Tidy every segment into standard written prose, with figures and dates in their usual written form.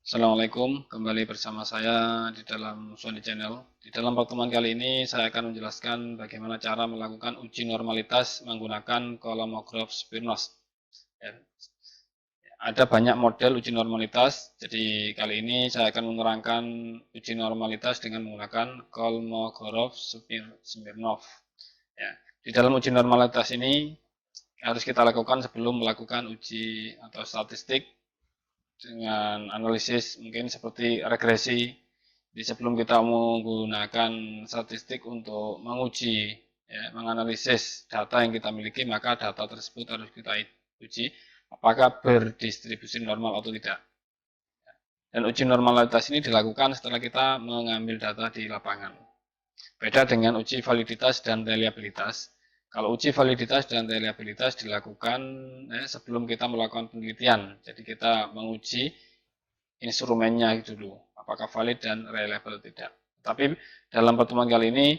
Assalamualaikum, kembali bersama saya di dalam Sony Channel. Di dalam pertemuan kali ini saya akan menjelaskan bagaimana cara melakukan uji normalitas menggunakan Kolmogorov Smirnov. Ya, ada banyak model uji normalitas, jadi kali ini saya akan menerangkan uji normalitas dengan menggunakan Kolmogorov Smirnov. Ya, di dalam uji normalitas ini harus kita lakukan sebelum melakukan uji atau statistik dengan analisis mungkin seperti regresi. Jadi sebelum kita menggunakan statistik untuk menguji, ya, menganalisis data yang kita miliki, maka data tersebut harus kita uji apakah berdistribusi normal atau tidak. Dan uji normalitas ini dilakukan setelah kita mengambil data di lapangan. Beda dengan uji validitas dan reliabilitas. Kalau uji validitas dan reliabilitas dilakukan sebelum kita melakukan penelitian. Jadi kita menguji instrumennya dulu, apakah valid dan reliable tidak. Tapi dalam pertemuan kali ini,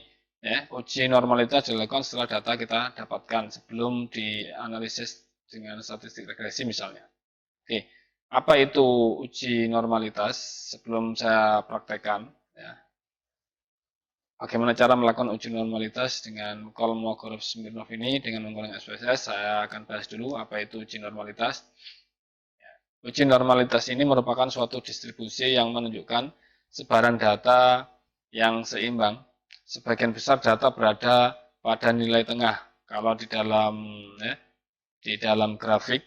uji normalitas dilakukan setelah data kita dapatkan sebelum dianalisis dengan statistik regresi misalnya. Oke, apa itu uji normalitas? Sebelum saya praktekkan, ya, bagaimana cara melakukan uji normalitas dengan Kolmogorov-Smirnov ini dengan menggunakan SPSS. Saya akan bahas dulu apa itu uji normalitas. Uji normalitas ini merupakan suatu distribusi yang menunjukkan sebaran data yang seimbang. Sebagian besar data berada pada nilai tengah. Kalau di dalam grafik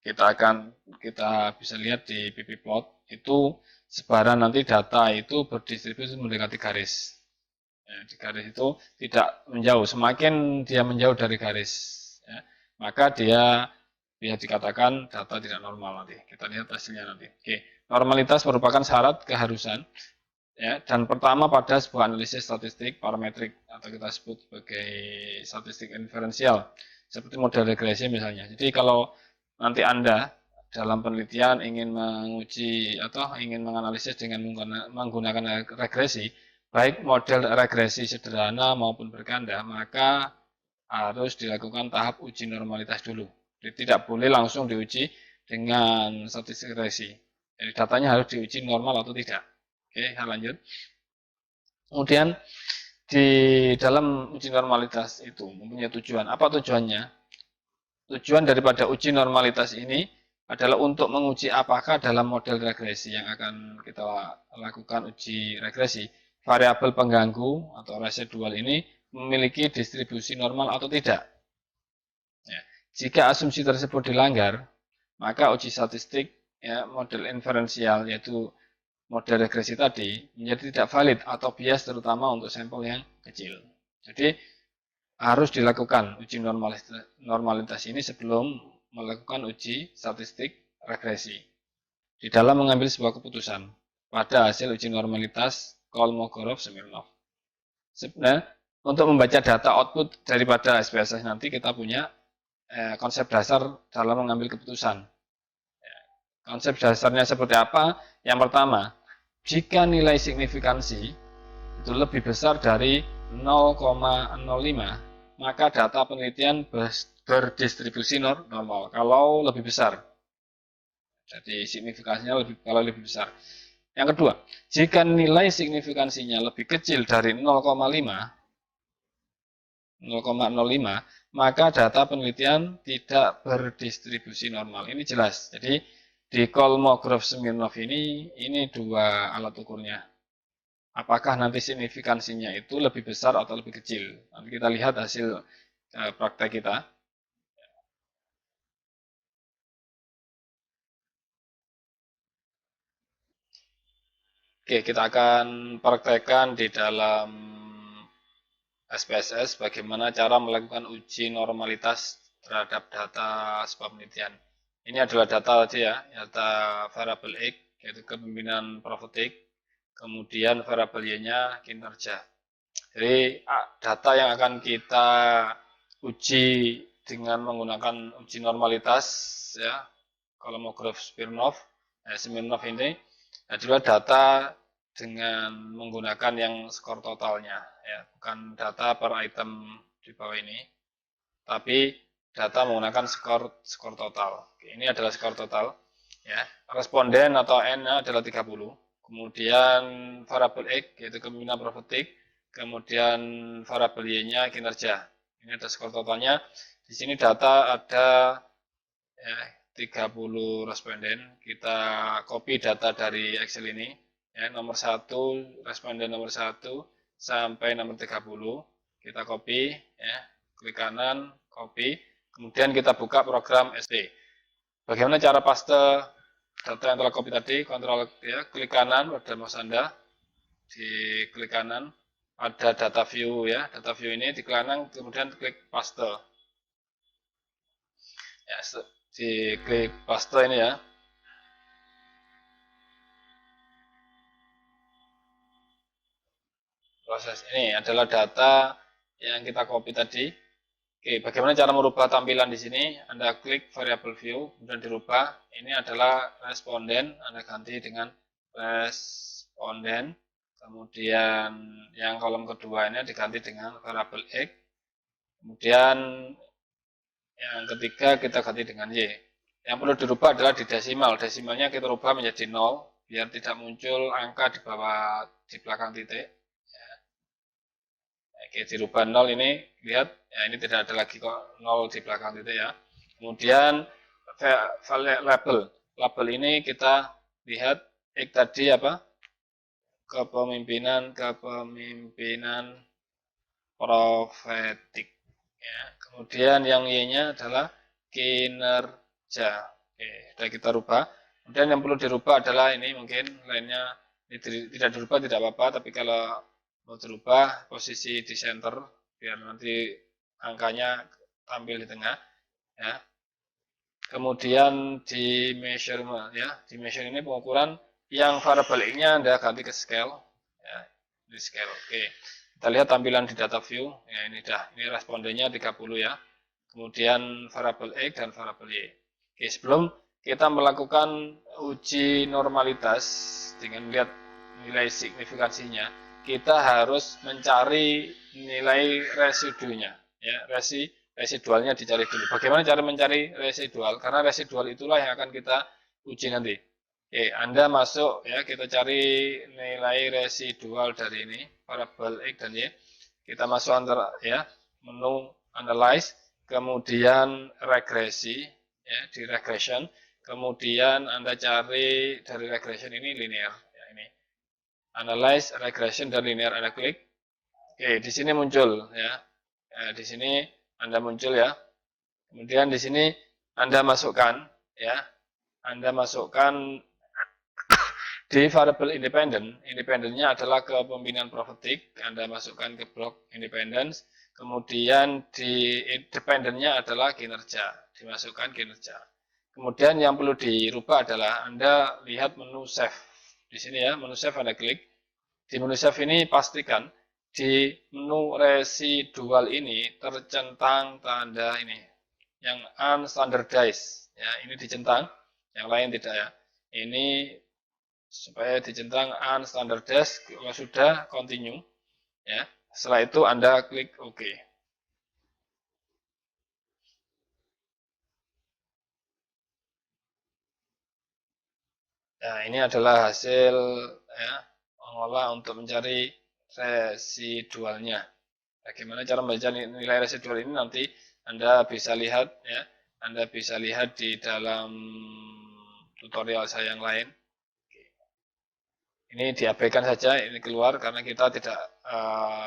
kita bisa lihat di PP plot itu sebaran nanti data itu berdistribusi mendekati garis. Ya, di garis itu tidak menjauh. Semakin dia menjauh dari garis, ya, maka dia bisa dikatakan data tidak normal nanti. Kita lihat hasilnya nanti. Oke, normalitas merupakan syarat keharusan, ya, dan pertama pada sebuah analisis statistik parametrik atau kita sebut sebagai statistik inferensial seperti model regresi misalnya. Jadi kalau nanti Anda dalam penelitian ingin menguji atau ingin menganalisis dengan menggunakan regresi, baik model regresi sederhana maupun berganda, maka harus dilakukan tahap uji normalitas dulu. Jadi tidak boleh langsung diuji dengan statistik regresi. Jadi datanya harus diuji normal atau tidak. Oke, kita lanjut. Kemudian di dalam uji normalitas itu mempunyai tujuan. Apa tujuannya? Tujuan daripada uji normalitas ini adalah untuk menguji apakah dalam model regresi yang akan kita lakukan uji regresi, variabel pengganggu atau residual ini memiliki distribusi normal atau tidak. Ya. Jika asumsi tersebut dilanggar, maka uji statistik, ya, model inferensial yaitu model regresi tadi menjadi tidak valid atau bias terutama untuk sampel yang kecil. Jadi harus dilakukan uji normalitas ini sebelum melakukan uji statistik regresi di dalam mengambil sebuah keputusan pada hasil uji normalitas Kolmogorov-Smirnov. Sebenarnya untuk membaca data output daripada SPSS nanti kita punya konsep dasar dalam mengambil keputusan. Konsep dasarnya seperti apa? Yang pertama, jika nilai signifikansi itu lebih besar dari 0,05, maka data penelitian berdistribusi normal. Kalau lebih besar, jadi signifikansinya kalau lebih besar. Yang kedua, jika nilai signifikansinya lebih kecil dari 0,05, maka data penelitian tidak berdistribusi normal. Ini jelas. Jadi di Kolmogorov-Smirnov ini dua alat ukurnya. Apakah nanti signifikansinya itu lebih besar atau lebih kecil? Nanti kita lihat hasil praktek kita. Oke, kita akan praktekkan di dalam SPSS bagaimana cara melakukan uji normalitas terhadap data sebuah penelitian. Ini adalah data tadi ya, data variabel X yaitu kepemimpinan profetik, kemudian variabel Y-nya kinerja. Jadi data yang akan kita uji dengan menggunakan uji normalitas, ya, Kolmogorov-Smirnov, Smirnov ini adalah data dengan menggunakan yang skor totalnya, ya, bukan data per item di bawah ini, tapi data menggunakan skor total. Ini adalah skor total. Ya, responden atau N-nya adalah 30. Kemudian variabel X yaitu kepemimpinan profetik, kemudian variabel Y-nya kinerja. Ini ada skor totalnya. Di sini data ada ya, 30 responden. Kita copy data dari Excel ini. Ya, nomor 1, responden nomor 1 sampai nomor 30. Kita copy, ya, klik kanan, copy. Kemudian kita buka program SD. Bagaimana cara paste data yang telah copy tadi? Kontrol ya, klik kanan pada mouse Anda, di klik kanan ada data view ya, data view ini di kanan kemudian klik paste. Ya, di klik paste ini ya. Proses ini adalah data yang kita copy tadi. Oke, bagaimana cara merubah tampilan di sini? Anda klik variable view, kemudian dirubah. Ini adalah responden, Anda ganti dengan responden. Kemudian yang kolom kedua ini diganti dengan variable X. Kemudian yang ketiga kita ganti dengan Y. Yang perlu dirubah adalah di desimal. Desimalnya kita rubah menjadi 0, biar tidak muncul angka di bawah, di belakang titik. Oke, dirubah 0 ini, lihat, ya ini tidak ada lagi kok 0 di belakang titik ya. Kemudian label ini kita lihat X tadi apa? Kepemimpinan profetik. Ya. Kemudian yang Y-nya adalah kinerja. Oke, sudah kita rubah. Kemudian yang perlu dirubah adalah ini mungkin lainnya tidak dirubah tidak apa-apa, tapi kalau mau dirubah posisi di center biar nanti angkanya tampil di tengah ya. Kemudian di measurement ya, di measure ini pengukuran yang variable X-nya Anda ganti ke scale ya, di scale. Oke. Kita lihat tampilan di data view. Ya, ini respondennya 30 ya. Kemudian variable X dan variable Y. Oke, sebelum kita melakukan uji normalitas dengan lihat nilai signifikansinya, kita harus mencari nilai residunya ya, residualnya dicari dulu. Bagaimana cara mencari residual? Karena residual itulah yang akan kita uji nanti. Oke, Anda masuk ya, kita cari nilai residual dari ini, variabel X dan Y. Kita masuk antara ya, menu analyze, kemudian regresi ya, di regression. Kemudian Anda cari dari regression ini linear ya, ini. Analyze, regression dan linear Anda klik. Oke, di sini muncul ya. Di sini Anda muncul ya. Kemudian di sini Anda masukkan ya. Anda masukkan di variable independent. Independennya adalah kepemimpinan profetik. Anda masukkan ke blok independence. Kemudian di dependennya adalah kinerja. Dimasukkan kinerja. Kemudian yang perlu dirubah adalah Anda lihat menu save. Di sini ya, menu save Anda klik. Di menu save ini pastikan di menu residual ini tercentang tanda ini yang unstandardized ya, ini dicentang, yang lain tidak ya. Ini supaya dicentang unstandardized. Kalau sudah continue ya, setelah itu Anda klik OK. Nah, ini adalah hasil ya, mengolah untuk mencari residualnya. Bagaimana cara membaca nilai residual ini nanti Anda bisa lihat ya. Anda bisa lihat di dalam tutorial saya yang lain. Ini diabaikan saja, ini keluar karena kita tidak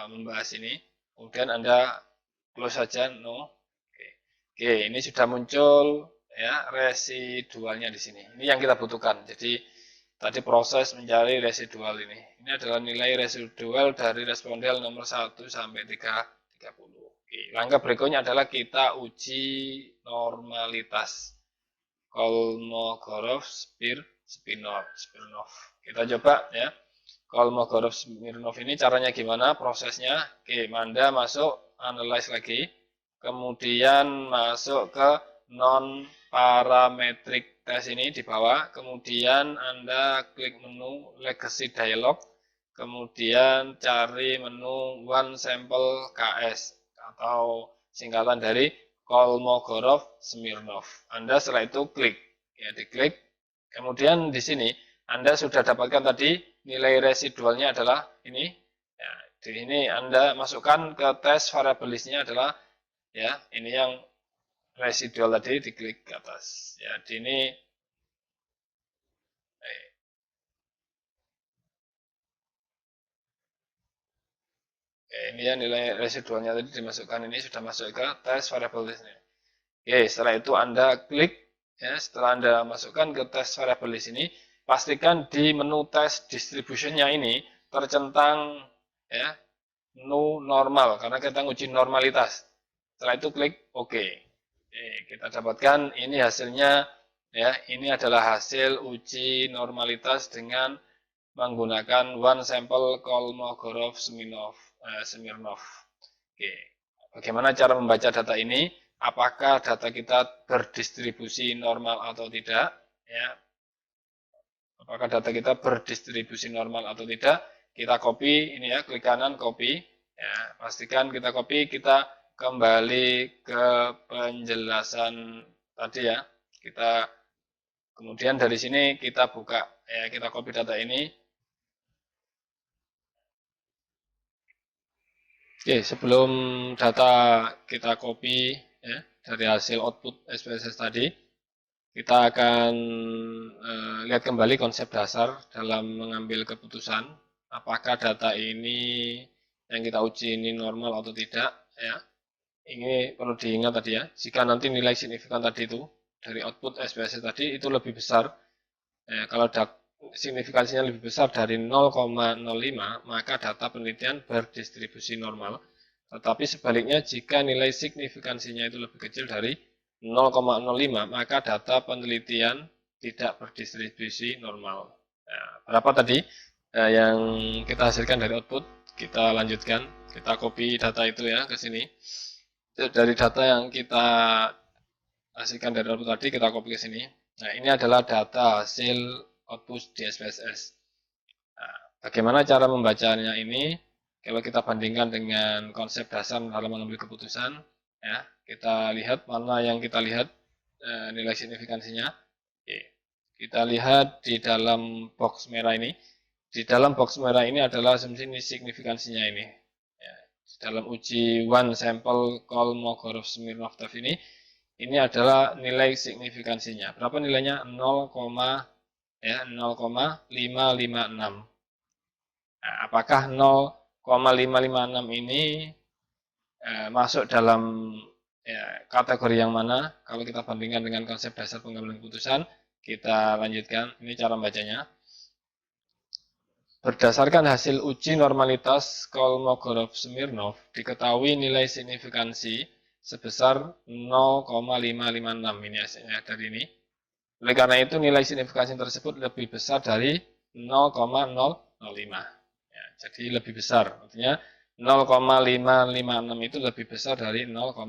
membahas ini. Kemudian Anda close saja, no. Oke, ini sudah muncul ya residualnya di sini. Ini yang kita butuhkan. Jadi tadi proses mencari residual ini. Ini adalah nilai residual dari responden nomor 1 sampai 30. Oke, langkah berikutnya adalah kita uji normalitas. Kolmogorov Smirnov. Kita coba ya. Kolmogorov Smirnov ini caranya gimana? Prosesnya. Oke, Anda masuk analyze lagi. Kemudian masuk ke non parametric test ini di bawah. Kemudian Anda klik menu legacy dialog. Kemudian cari menu one sample KS atau singkatan dari Kolmogorov Smirnov. Anda setelah itu klik, ya diklik. Kemudian di sini Anda sudah dapatkan tadi nilai residualnya adalah ini. Ya, di sini Anda masukkan ke tes variable list-nya adalah ya, ini yang residual tadi, diklik ke atas. Ya, di ini ini ya nilai residualnya tadi dimasukkan, ini sudah masuk ke tes variable list-nya. Oke, setelah itu Anda klik, ya, setelah Anda masukkan ke tes variable list ini, pastikan di menu tes distribution-nya ini tercentang ya, no normal, karena kita nguji normalitas. Setelah itu klik OK. Kita dapatkan ini hasilnya, ya, ini adalah hasil uji normalitas dengan menggunakan one sample Kolmogorov-Smirnov. Oke, bagaimana cara membaca data ini? Apakah data kita berdistribusi normal atau tidak? Ya, apakah data kita berdistribusi normal atau tidak? Kita copy ini ya, klik kanan copy. Ya, pastikan kita copy, kita kembali ke penjelasan tadi ya. Kita kemudian dari sini kita buka ya, kita copy data ini. Oke, sebelum data kita copy ya, dari hasil output SPSS tadi, kita akan lihat kembali konsep dasar dalam mengambil keputusan apakah data ini yang kita uji ini normal atau tidak ya. Ini perlu diingat tadi ya, jika nanti nilai signifikan tadi itu dari output SPSS tadi itu lebih besar ya, kalau signifikansinya lebih besar dari 0,05 maka data penelitian berdistribusi normal. Tetapi sebaliknya jika nilai signifikansinya itu lebih kecil dari 0,05 maka data penelitian tidak berdistribusi normal. Nah, berapa tadi yang kita hasilkan dari output? Kita lanjutkan, kita copy data itu ya ke sini. Dari data yang kita hasilkan dari output tadi kita copy ke sini. Nah, ini adalah data hasil output di SPSS. Nah, bagaimana cara membacanya ini? Kalau kita bandingkan dengan konsep dasar dalam mengambil keputusan, ya, kita lihat mana yang kita lihat nilai signifikansinya. Oke. Kita lihat di dalam box merah ini. Di dalam box merah ini adalah asumsi signifikansinya ini. Ya, di dalam uji one sample Kolmogorov-Smirnov ini adalah nilai signifikansinya. Berapa nilainya? 0,556. Nah, apakah 0,556 ini masuk dalam kategori yang mana? Kalau kita bandingkan dengan konsep dasar pengambilan keputusan, kita lanjutkan. Ini cara membacanya. Berdasarkan hasil uji normalitas Kolmogorov-Smirnov, diketahui nilai signifikansi sebesar 0,556. Ini hasilnya dari ini. Oleh karena itu, nilai signifikansi tersebut lebih besar dari 0,005. Ya, jadi lebih besar. Artinya 0,556 itu lebih besar dari 0,05.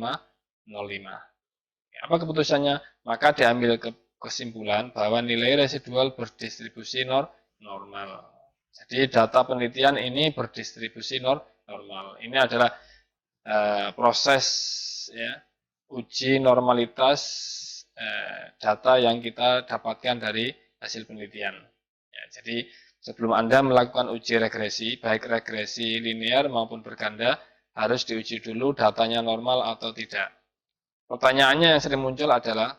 Apa keputusannya? Maka diambil kesimpulan bahwa nilai residual berdistribusi normal. Jadi data penelitian ini berdistribusi normal. Ini adalah proses ya, uji normalitas data yang kita dapatkan dari hasil penelitian. Ya, jadi sebelum Anda melakukan uji regresi, baik regresi linear maupun berganda, harus diuji dulu datanya normal atau tidak. Pertanyaannya yang sering muncul adalah,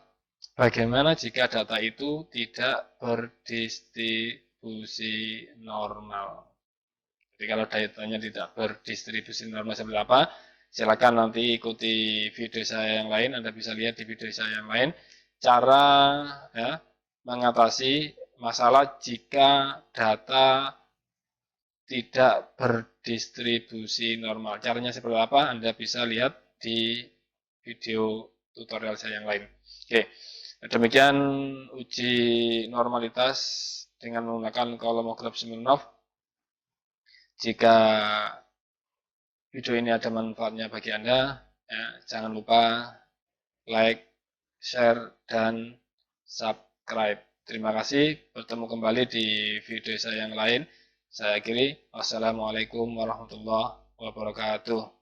bagaimana jika data itu tidak berdistribusi normal? Jadi kalau datanya tidak berdistribusi normal seperti apa, silakan nanti ikuti video saya yang lain. Anda bisa lihat di video saya yang lain cara ya, mengatasi masalah jika data tidak berdistribusi normal. Caranya seperti apa? Anda bisa lihat di video tutorial saya yang lain. Oke, demikian uji normalitas dengan menggunakan Kolmogorov-Smirnov. Jika video ini ada manfaatnya bagi Anda, ya, jangan lupa like, share, dan subscribe. Terima kasih, bertemu kembali di video saya yang lain. Saya akhiri, wassalamualaikum warahmatullahi wabarakatuh.